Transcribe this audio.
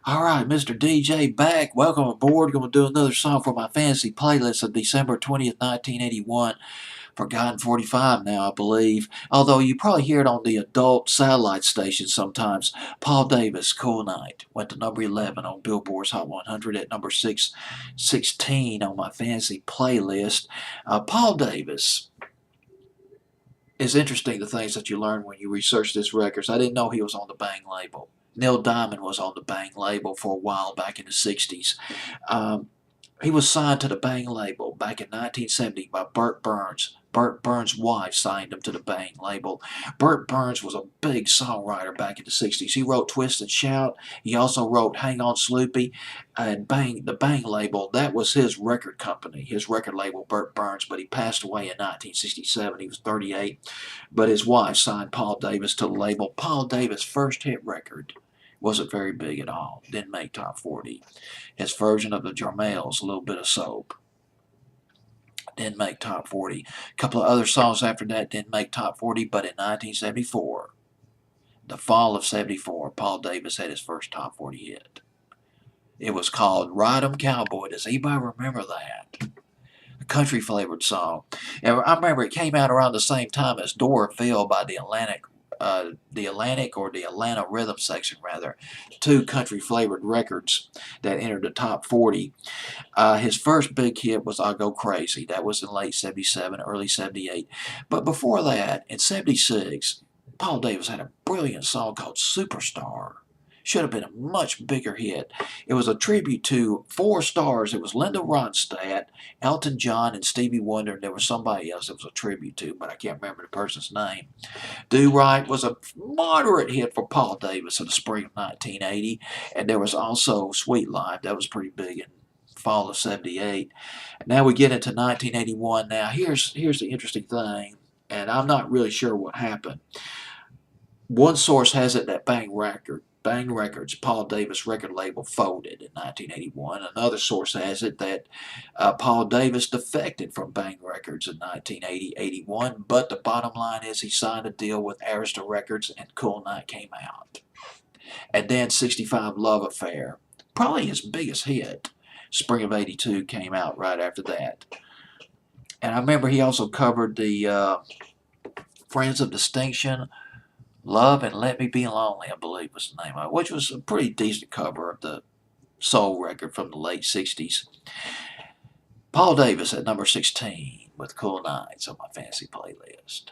All right, Mr. DJ back. Welcome aboard. Going to do another song for my fantasy playlist of December 20th, 1981. Forgotten 45 now, I believe. Although you probably hear it on the adult satellite station sometimes. Paul Davis, Cool Night, went to number 11 on Billboard's Hot 100 at number 616 on my fantasy playlist. Paul Davis. It's interesting the things that you learn when you research this records. I didn't know he was on the Bang label. Neil Diamond was on the Bang label for a while back in the 60s. Um, he was signed to the Bang label back in 1970 by Burt Burns. Burt Burns' wife signed him to the Bang label. Burt Burns was a big songwriter back in the 60s. He wrote Twist and Shout. He also wrote Hang On Sloopy. And the Bang label, that was his record company, his record label, Burt Burns, but he passed away in 1967. He was 38. But his wife signed Paul Davis to the label. Paul Davis' first hit record wasn't very big at all. Didn't make top 40. His version of the Jarmels, A Little Bit of Soap, didn't make top 40. A couple of other songs after that didn't make top 40, but in 1974, the fall of 74, Paul Davis had his first top 40 hit. It was called Ride 'em Cowboy. Does anybody remember that? A country flavored song. And I remember it came out around the same time as Doraville by the Atlanta Rhythm Section, rather, two country flavored records that entered the top 40. His first big hit was "I'll Go Crazy." That was in late 77, early 78. But before that, in 76, Paul Davis had a brilliant song called Superstar. Should have been a much bigger hit. It was a tribute to four stars. It was Linda Ronstadt, Elton John, and Stevie Wonder. And there was somebody else it was a tribute to, but I can't remember the person's name. Do Right was a moderate hit for Paul Davis in the spring of 1980. And there was also Sweet Life. That was pretty big in fall of 78. Now we get into 1981. Now here's the interesting thing, and I'm not really sure what happened. One source has it that Bang Records, Paul Davis record label, folded in 1981. Another source has it that Paul Davis defected from Bang Records in 1980-81. But the bottom line is he signed a deal with Arista Records and Cool Night came out. And then 65 Love Affair, probably his biggest hit, spring of 82, came out right after that. And I remember he also covered the Friends of Distinction, Love and Let Me Be Lonely, I believe was the name of it, which was a pretty decent cover of the soul record from the late 60s. Paul Davis at number 16 with Cool Nights on my fantasy playlist.